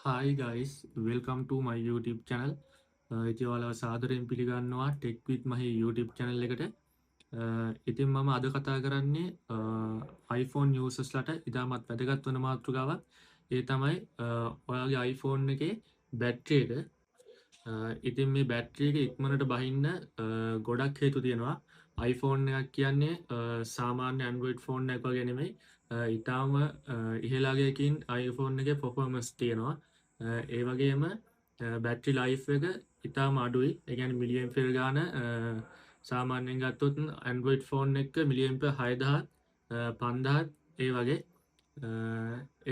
Hi guys, welcome to my YouTube channel. ඉතින් ඔයාලව සාදරයෙන් පිළිගන්නවා Tech with Mahi YouTube channel එකට. ඉතින් මම අද කතා කරන්නේ iPhone usersලාට ඉතාමත් වැදගත් වන මාතෘකාවක්. ඒ තමයි ඔයාගේ iPhone එකේ බැටරි එක. ඉතින් මේ බැටරි එක ඉක්මනට බහින්න ගොඩක් හේතු තියෙනවා. iPhone එකක් කියන්නේ සාමාන්‍ය Android phone එකක් වගේ නෙමෙයි. ඉතාම ඉහළගයකින් iPhone එකේ performance තියෙනවා. ඒ වගේම බැටරි ලයිෆ් එක ඉතාම අඩුයි. ඒ කියන්නේ මිලියන් ෆෙල් ගාන සාමාන්‍යයෙන් ගත්තොත් Android phone එක මිලියන් ෆෙල් 6000 5000 ඒ වගේ.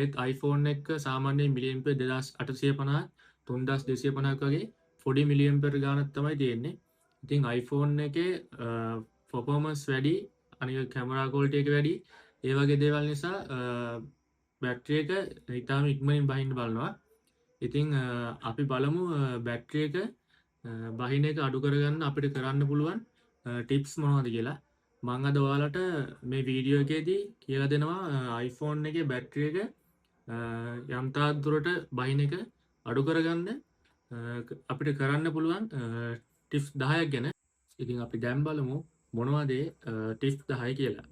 ඒත් iPhone එක සාමාන්‍යයෙන් මිලියන් ෆෙල් 2850 3250ක් වගේ පොඩි මිලියන් ෆෙල් ගානක් තමයි තියෙන්නේ. ඉතින් iPhone එකේ performance වැඩි, අනික කැමරා quality එක වැඩි. ඒ වගේ දේවල් නිසා බැටරි එක ඉතාම ඉක්මනින් බහින්න බලනවා. ඉතින් අපි බලමු බැටරි එක බහින එක අඩු කරගන්න අපිට කරන්න පුළුවන් ටිප්ස් මොනවද කියලා. මම අද ඔයාලට මේ වීඩියෝ එකේදී කියලා දෙනවා iPhone එකේ බැටරි එක යම් තාක් දුරට බහින එක අඩු කරගන්න අපිට කරන්න පුළුවන් ටිප්ස් 10ක් ගැන. ඉතින් අපි දැන් බලමු මොනවද ටිප්ස් 10 කියලා.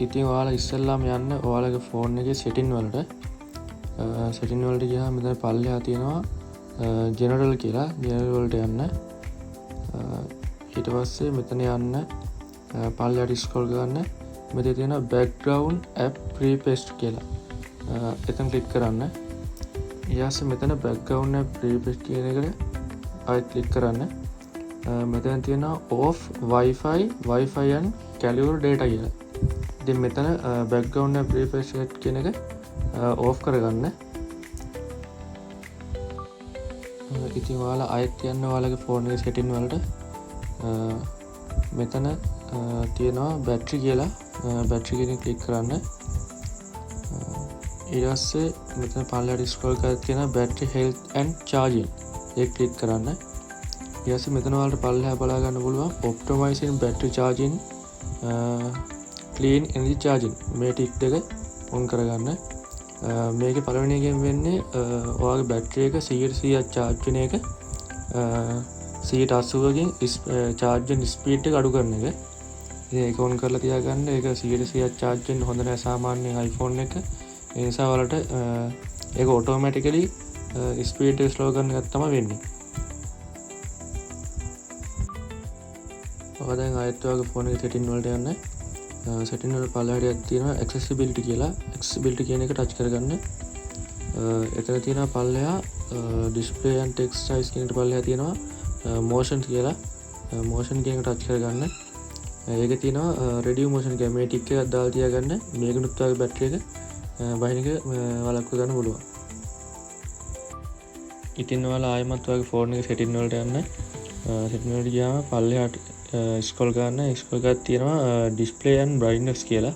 ඉතින් ඔයාලා ඉස්සෙල්ලාම යන්න ඔයාලගේ ෆෝන් එකේ setting වලට ගියාම මෙතන පල්ලෙහා තියෙනවා general කියලා. general වලට යන්න. ඊට පස්සේ මෙතන යන්න පල්ලෙහාට scroll කරන්න. මෙතන තියෙනවා background app prepaste කියලා. එතන click කරන්න. ඊයස්සේ මෙතන background app prepaste කියන එකට ආයෙත් click කරන්න. මෙතන තියෙනවා off wifi and cellular data කියලා. ඉතින් මෙතන background app prepaste කියන එක off කරගන්න. ඉතින් ඔයාලා ආයෙත් යන්න ඔයාලගේ ෆෝන් එකේ setting වලට මෙතන තියෙනවා battery කියලා. battery කියන එක click කරන්න. ඊට පස්සේ මෙතන පල්ලෙහාට scroll කරලා තියෙනවා battery health and charging. ඒක click කරන්න. ඊට පස්සේ මෙතන ඔයාලට පල්ලෙහා බලා ගන්න පුළුවන් optimizing battery charging clean energy charging මේ ටික් දෙක on කරගන්න. මේකේ පළවෙනි එකෙන් වෙන්නේ ඔයාගේ බැටරි එක 100% charge වෙන එක 180කින් charging speed එක අඩු කරන එක. ඉතින් ඒක on කරලා තියාගන්න. ඒක 100% charge වෙන්න හොඳ නැහැ සාමාන්‍ය iPhone එක. ඒ නිසා ඔයාලට ඒක automatically speed එක slow කරන එකක් තමයි වෙන්නේ. ඔයා දැන් ආයෙත් ඔයාගේ ෆෝන් එකේ setting වලට යන්න. setting වල පල්ලෙහාට තියෙනවා accessibility කියලා. accessibility කියන එක touch කරගන්න. එතන තියෙනවා පල්ලෙහා display and text size කියන එකට පල්ලෙහා තියෙනවා motion කියලා. motion කියන එක touch කරගන්න. ඒක තියෙනවා reduce motion කියලා. මේ ටික් එකක් දාලා තියාගන්න. මේකනුත් ඔයාගේ බැටරි එක බහින එක වළක්ව ගන්න පුළුවන්. ඉතින් ඔයාලා ආයෙමත් ඔයාගේ ෆෝන් එකේ setting වලට යන්න. setting වලට ගියාම පල්ලෙහාට scroll කරන්න. scroll කරලා තියෙනවා display and brightness කියලා.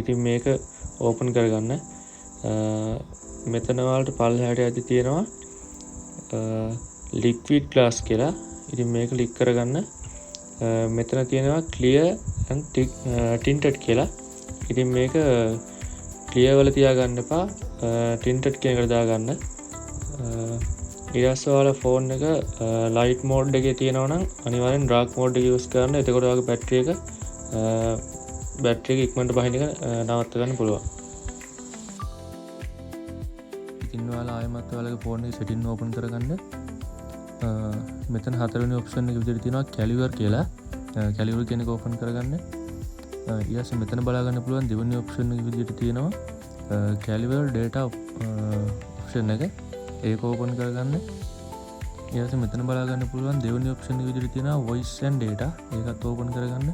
ඉතින් මේක open කරගන්න. මෙතන වලට පල්ලෙහාට යද්දි තියෙනවා liquid glass කියලා. ඉතින් මේක click කරගන්න. මෙතන තියෙනවා clear and tinted කියලා. ඉතින් මේක clear වල තියාගන්න එපා. tinted කියන එකට දාගන්න. ඊට පස්සේ ඔයාලා ෆෝන් එක ලයිට් මෝඩ් එකේ තියෙනවා නම් අනිවාර්යෙන් ඩාර්ක් මෝඩ් එක යූස් කරන්න. එතකොට ඔයාගේ බැටරි එක ඉක්මනට බහින එක නවත්ත ගන්න පුළුවන්. ඉතින් ඔයාලා ආයෙමත් ඔයාලගේ ෆෝන් එකේ setting open කරගන්න. මෙතන හතරවෙනි option එක විදිහට තියෙනවා cellular කියලා. cellular කියන එක open කරගන්න. ඊට පස්සේ මෙතන බලා ගන්න පුළුවන් දෙවෙනි option එක විදිහට තියෙනවා cellular data option එක. ඒක ඕපන් කරගන්න. ඊට පස්සේ මෙතන බලා ගන්න පුළුවන් දෙවෙනි ඔප්ෂන් එක විදිහට තියෙනවා voice and data. ඒකත් ඕපන් කරගන්න.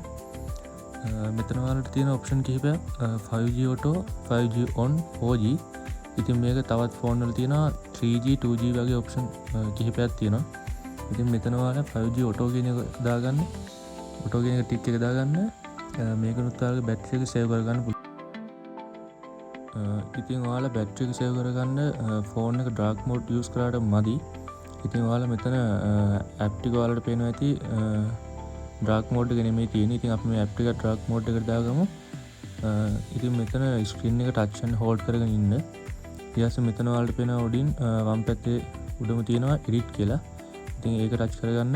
මෙතන ඔයාලට තියෙන ඔප්ෂන් කිහිපයක් 5G auto, 5G on, 4G. ඉතින් මේක තවත් ෆෝන් වල තියෙනවා 3G, 2G වගේ ඔප්ෂන් කිහිපයක් තියෙනවා. ඉතින් මෙතන ඔයාලා 5G auto කියන එක දාගන්න. ඔටෝ කියන එක ටික් එක දාගන්න. මේකනුත් ඔයාලගේ බැටරි එක සේව් කරගන්න පුළුවන්. ඉතින් ඔයාලා බැටරි එක සේව් කරගන්න ෆෝන් එක ඩාර්ක් මෝඩ් යූස් කරාට මදි. ඉතින් ඔයාලා මෙතන ඇප් ටික ඔයාලට පේනවා ඇති ඩාර්ක් මෝඩ් එක නෙමෙයි තියෙන්නේ. ඉතින් අපි මේ ඇප් ටික ඩාර්ක් මෝඩ් එකට දාගමු. ඉතින් මෙතන ස්ක්‍රීන් එක ටච් and හෝල්ඩ් කරගෙන ඉන්න. ඊට පස්සේ මෙතන ඔයාලට පේනවා උඩින් වම් පැත්තේ උඩම තියෙනවා එඩිට් කියලා. ඉතින් ඒක ටච් කරගන්න.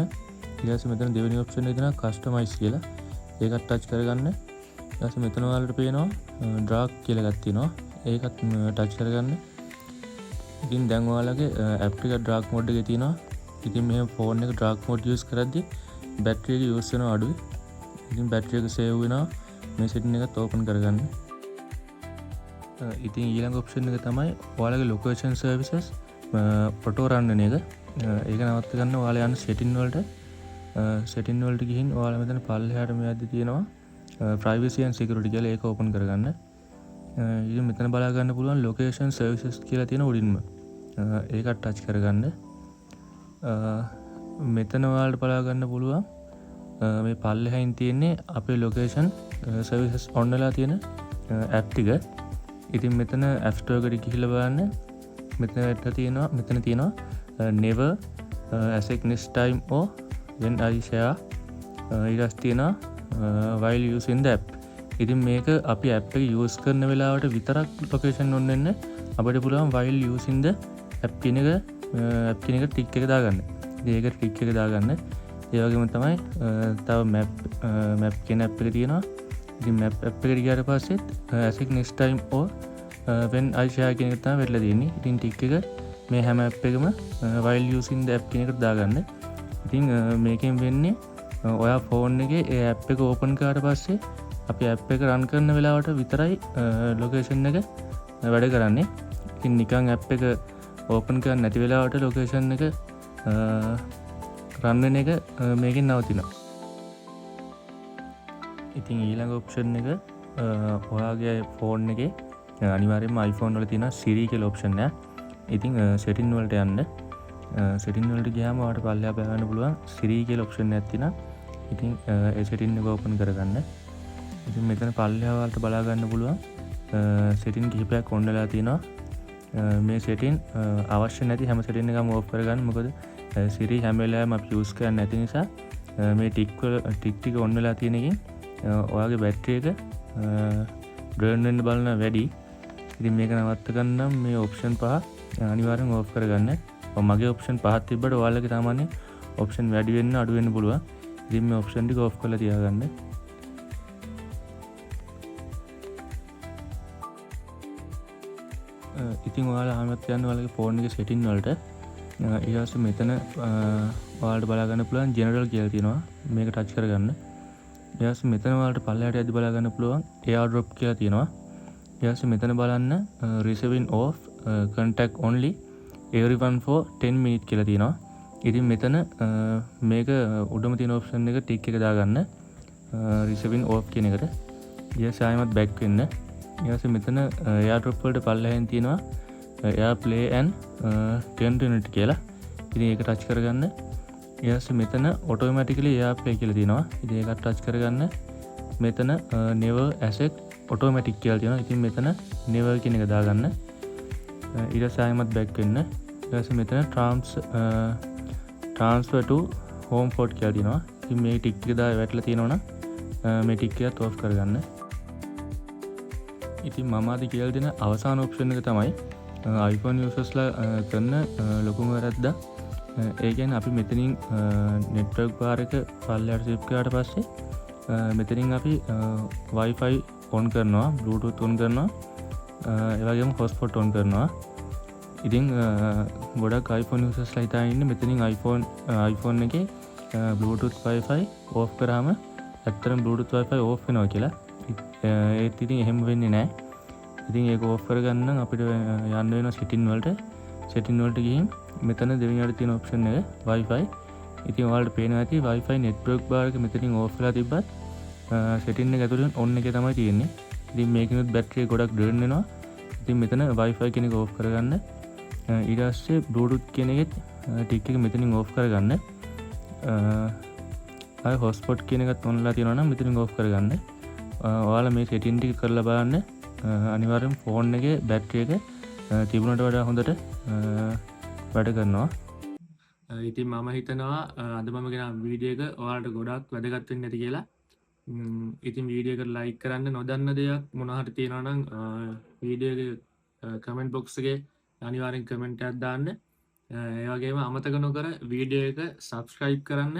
ඊට පස්සේ මෙතන දෙවෙනි ඔප්ෂන් එක තියෙනවා කස්ටමයිස් කියලා. ඒකත් ටච් කරගන්න. ඊට පස්සේ මෙතන ඔයාලට පේනවා ඩ්‍රාග් කියලා එකක් තියෙනවා. ඒකත් ටච් කරගන්න. ඉතින් දැන් ඔයාලගේ ඇප් ටික ඩාර්ක් මෝඩ් එකේ තියෙනවා. ඉතින් මෙහෙම ෆෝන් එක ඩාර්ක් මෝඩ් යූස් කරද්දී බැටරි එක යූස් වෙනවා අඩුයි. ඉතින් බැටරි එක සේව් වෙනවා. මේ සෙටින් එකත් ඕපන් කරගන්න. ඉතින් ඊළඟ ඔප්ෂන් එක තමයි ඔයාලගේ ලොකේෂන් සර්විසස් ඔටෝ රන් වෙන එක. ඒක නවත්ත ගන්න ඔයාලා යන්න සෙටින් වලට ගිහින් ඔයාලා මෙතන පල්ලෙහාට මේ අද්දි තියෙනවා privacy and security කියලා ඒක ඕපන් කරගන්න. ඉතින් මෙතන බලා ගන්න පුළුවන් location services කියලා තියෙන උඩින්ම. ඒකත් ටච් කරගන්න. මෙතන ඔයාලට බලා ගන්න පුළුවන් මේ පල්ලෙහායින් තියෙන්නේ අපේ location services on වෙලා තියෙන app ටික. ඉතින් මෙතන App Store එකට ගිහිල්ලා බලන්න. මෙතන තියෙනවා never asset next time or when I share ඊට තියෙනවා while using the app. ඉතින් මේක අපි app එක use කරන වෙලාවට විතරක් location on වෙන්න අපිට පුළුවන් while using the app කියන එක ටික් එක දාගන්න. ඉතින් ඒක ටික් එක දාගන්න. ඒ වගේම තමයි තව map කියන app එක තියෙනවා. ඉතින් map app එකට ගියාට පස්සෙත් asset next time or when I share කියන එක තමයි වෙట్లా තියෙන්නේ. ඉතින් ටික් එක මේ හැම app එකම while using the app කියන එකට දාගන්න. ඉතින් මේකෙන් වෙන්නේ ඔයා ෆෝන් එකේ ඒ app එක open කරාට පස්සේ අපි app එක run කරන වෙලාවට විතරයි location එක වැඩ කරන්නේ. ඉතින් නිකන් app එක open කරන්න නැති වෙලාවට location එක run වෙන එක මේකෙන් නවතිනවා. ඉතින් ඊළඟ option එක ඔයාගේ ෆෝන් එකේ අනිවාර්යයෙන්ම iPhone වල තියෙන Siri කියලා option එක. ඉතින් setting වලට යන්න. setting වලට ගියාම ඔයාලට පල්ලෙහා බලන්න පුළුවන් Siri කියලා option එකක් තියෙනවා. ඉතින් ඒ setting එක open කරගන්න. ඉතින් මෙතන පල්ලෙහා ඔයාලට බලා ගන්න පුළුවන් setting කිහිපයක් on වෙලා තියෙනවා. මේ setting අවශ්‍ය නැති හැම setting එකම off කරගන්න. මොකද Siri හැම වෙලාවෙම අපි use කරන්නේ නැති නිසා මේ ටික් on වෙලා තියෙන එකෙන් ඔයාගේ බැටරි එක drain වෙන්න බලන වැඩි. ඉතින් මේක නවත්ත ගන්න මේ option පහ අනිවාර්යෙන් off කරගන්න. මගේ option පහක් තිබ්බට ඔයාලගේ සාමාන්‍ය option වැඩි වෙන්න අඩු වෙන්න පුළුවන්. ඉතින් මේ option ටික off කරලා තියාගන්න. ඉතින් ඔයාලා ආමත් යන්න ඔයාලගේ ෆෝන් එකේ setting වලට ඊට පස්සේ මෙතන ඔයාලට බලා ගන්න පුළුවන් general කියලා තියෙනවා. මේක ටච් කරගන්න. ඊට පස්සේ මෙතන ඔයාලට පල්ලෙහාට යද්දි බලා ගන්න පුළුවන් AirDrop කියලා තියෙනවා. ඊට පස්සේ මෙතන බලන්න receiving off contact only everyone for 10 minutes කියලා තියෙනවා. ඉතින් මෙතන මේක උඩම තියෙන option එක ටික් එක දාගන්න receiving off කියන එකට. ඊට පස්සේ ආයෙමත් back වෙන්න. ඊට පස්සේ මෙතන AirDrop වලට පල්ලෙහාන් තියෙනවා AirPlay and continuity කියලා. ඉතින් ඒක ටච් කරගන්න. ඊට පස්සේ මෙතන automatically AirPlay කියලා තියෙනවා. ඉතින් ඒකත් ටච් කරගන්න. මෙතන never asset automatic කියලා තියෙනවා. ඉතින් මෙතන never කියන එක දාගන්න. ඊට පස්සේ ආයෙමත් back වෙන්න. ඊට පස්සේ මෙතන transfer to home port කියලා තියෙනවා. ඉතින් මේ ටික් එක දාලා වැටලා තියෙනවනම් මේ ටික් එකත් off කරගන්න. ඉතින් මම අද කියලා දෙන අවසාන option එක තමයි iPhone usersලා කරන ලොකුම වැරද්ද. ඒ කියන්නේ අපි මෙතනින් network bar එක පල්ලෙහාට shift කරාට පස්සේ මෙතනින් අපි Wi-Fi on කරනවා, Bluetooth on කරනවා, ඒ වගේම hotspot on කරනවා. ඉතින් ගොඩක් iPhone usersලා හිතාගෙන ඉන්නේ මෙතනින් iPhone එකේ Bluetooth Wi-Fi off කරාම ඇත්තටම Bluetooth Wi-Fi off වෙනවා කියලා. ඒත් ඉතින් එහෙම වෙන්නේ නැහැ. ඉතින් ඒක off කරගන්න අපිට යන්න වෙනවා setting වලට ගිහින් මෙතන දෙවෙනියට තියෙන option එක Wi-Fi. ඉතින් ඔයාලට පේනවා ඇති Wi-Fi network bar එක මෙතනින් off වෙලා තිබ්බත් setting එක ඇතුළෙන් on එකේ තමයි තියෙන්නේ. ඉතින් මේකිනුත් battery ගොඩක් drain වෙනවා. ඉතින් මෙතන Wi-Fi කියන එක off කරගන්න. ඊට පස්සේ Bluetooth කියන එකෙත් ටික් එක මෙතනින් off කරගන්න. ආය හොස්පොට් කියන එකත් ඔන් වෙලා තියෙනවා නම් මෙතනින් ඕෆ් කරගන්න. ඔයාලා මේ සෙටින් ටික කරලා බලන්න. අනිවාර්යෙන් ෆෝන් එකේ බැටරි එක තිබුණට වඩා හොඳට වැඩ කරනවා. ඉතින් මම හිතනවා අද මම ගෙන වීඩියෝ එක ඔයාලට ගොඩක් වැදගත් වෙන්න ඇති කියලා. ඉතින් වීඩියෝ එකට ලයික් කරන්න, නොදන්න දෙයක් මොනවා හරි තියෙනවා නම් වීඩියෝ එකේ කමෙන්ට් බොක්ස් එකේ අනිවාර්යෙන් කමෙන්ට් එකක් දාන්න. ඒ වගේම අමතක නොකර වීඩියෝ එක සබ්ස්ක්‍රයිබ් කරන්න.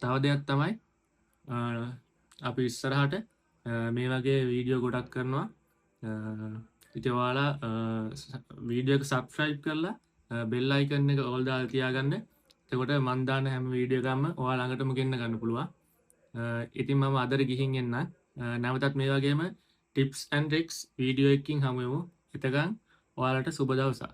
තව දෙයක් තමයි අපි ඉස්සරහට මේ වගේ වීඩියෝ ගොඩක් කරනවා. ඉතින් ඔයාලා වීඩියෝ එක සබ්ස්ක්‍රයිබ් කරලා බෙල් අයිකන් එක ඕල් දාලා තියාගන්න. එතකොට මන් දාන හැම වීඩියෝ එකක්ම ඔයාලා ළඟටම ගෙන්න ගන්න පුළුවන්. ඉතින් මම අදට ගිහින් එන්න. නැවතත් මේ වගේම ටිප්ස් ඇන්ඩ් ට්‍රික්ස් වීඩියෝ එකකින් හමු වෙමු. එතකන් ඔයාලට සුබ දවසක්.